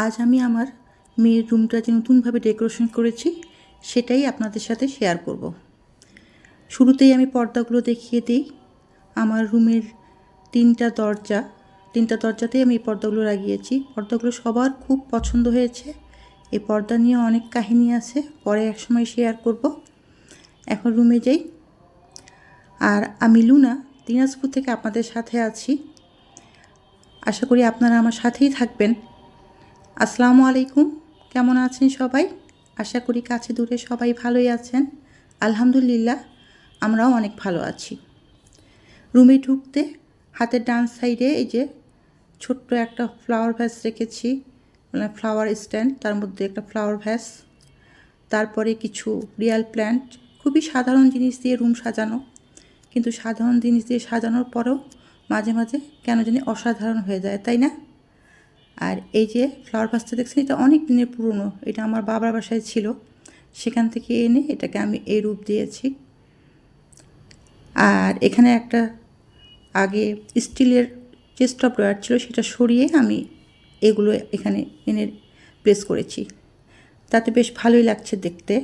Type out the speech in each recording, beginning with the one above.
আজ আমি আমার মেয়ের রুমটা যে নতুনভাবে ডেকোরেশন করেছি সেটাই আপনাদের সাথে শেয়ার করব। শুরুতেই আমি পর্দাগুলো দেখিয়ে দিই। আমার রুমের তিনটা দরজাতেই আমি এই পর্দাগুলো লাগিয়েছি। পর্দাগুলো সবার খুব পছন্দ হয়েছে। এই পর্দা নিয়ে অনেক কাহিনী আছে, পরে একসময় শেয়ার করব। এখন রুমে যাই। আর আমি লুনা, দিনাজপুর থেকে আপনাদের সাথে আছি। আশা করি আপনারা আমার সাথেই থাকবেন। আসসালামু আলাইকুম, কেমন আছেন সবাই? আশা করি কাছে দূরে সবাই ভালোই আছেন। আলহামদুলিল্লাহ, আমরাও অনেক ভালো আছি। রুমে ঢুকতে হাতের ডান সাইডে এই যে ছোট্ট একটা ফ্লাওয়ার ভ্যাস রেখেছি, মানে ফ্লাওয়ার স্ট্যান্ড, তার মধ্যে একটা ফ্লাওয়ার ভ্যাস, তারপরে কিছু রিয়াল প্ল্যান্ট। খুবই সাধারণ জিনিস দিয়ে রুম সাজানো, কিন্তু সাধারণ জিনিস দিয়ে সাজানোর পরেও মাঝে মাঝে কেন জানি অসাধারণ হয়ে যায়, তাই না? আর এই যে ফ্লাওয়ার ভাসটা দেখছেন, এটা অনেক দিনের পুরনো। এটা আমার বাবার বাসায় ছিল, সেখান থেকে এনে এটাকে আমি এই রূপ দিয়েছি। আর এখানে একটা আগে স্টিলের চেস্ট অফ ড্রয়ার ছিল, সেটা সরিয়ে আমি এগুলো এখানে এনে প্লেস করেছি। তাতে বেশ ভালোই লাগছে দেখতে।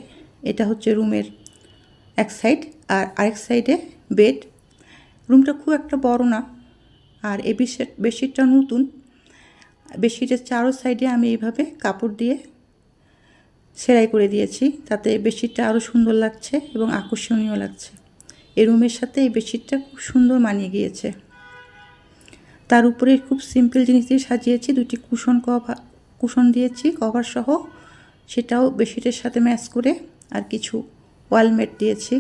এটা হচ্ছে রুমের এক সাইড, আর আরেক সাইডে বেড। রুমটা খুব একটা বড় না, আর এই বেডশিটটা নতুন। বেডশিটের চারো সাইডে আমি এইভাবে কাপড় দিয়ে সেলাই করে দিয়েছি, তাতে বেডশিটটা আরও সুন্দর লাগছে এবং আকর্ষণীয় লাগছে। এই রুমের সাথে এই বেডশিটটা খুব সুন্দর মানিয়ে গিয়েছে। তার উপরে খুব সিম্পল জিনিস দিয়ে সাজিয়েছি। দুটি কুশন দিয়েছি কভার সহ, সেটাও বেডশিটের সাথে ম্যাচ করে। আর কিছু ওয়ালমেট দিয়েছি।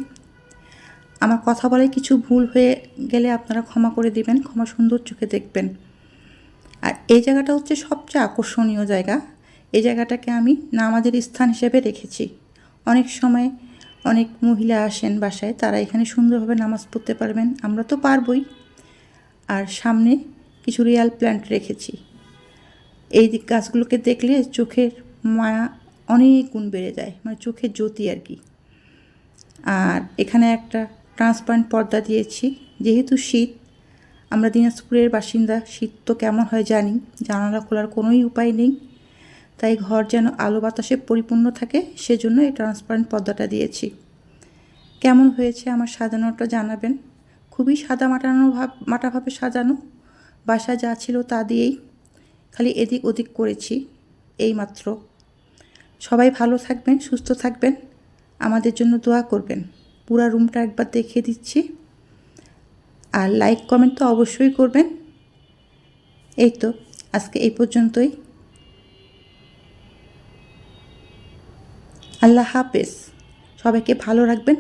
আমার কথা বলে কিছু ভুল হয়ে গেলে আপনারা ক্ষমা করে দিবেন, ক্ষমা সুন্দর চোখে দেখবেন। আর এই জায়গাটা হচ্ছে সবচেয়ে আকর্ষণীয় জায়গা। এই জায়গাটাকে আমি নামাজের স্থান হিসেবে রেখেছি। অনেক সময় অনেক মহিলা আসেন বাসায়, তারা এখানে সুন্দরভাবে নামাজ পড়তে পারবেন, আমরা তো পারবই। আর সামনে কিছু রিয়াল প্ল্যান্ট রেখেছি। এই গাছগুলোকে দেখলে চোখের মায়া অনেক গুণ বেড়ে যায়, মানে চোখের জ্যোতি আর কি। আর এখানে একটা ট্রান্সপারেন্ট পর্দা দিয়েছি। যেহেতু শীত, আমরা দিনাজপুরের বাসিন্দা, শীত তো কেমন হয় জানি, জানালা খোলার কোনোই উপায় নেই। তাই ঘর যেন আলো বাতাসে পরিপূর্ণ থাকে, সেজন্য এই ট্রান্সপারেন্ট পর্দাটা দিয়েছি। কেমন হয়েছে আমার সাজানোটা জানাবেন। খুবই সাদা মাটাভাবে সাজানো, বাসা যা ছিল তা দিয়েই, খালি এদিক ওদিক করেছি এই মাত্র। সবাই ভালো থাকবেন, সুস্থ থাকবেন, আমাদের জন্য দোয়া করবেন। পুরা রুমটা একবার দেখিয়ে দিচ্ছি। আর লাইক কমেন্ট তো অবশ্যই করবেন। এই তো, আজকে এই পর্যন্তই। আল্লাহ হাফেজ। সবাইকে ভালো রাখবেন।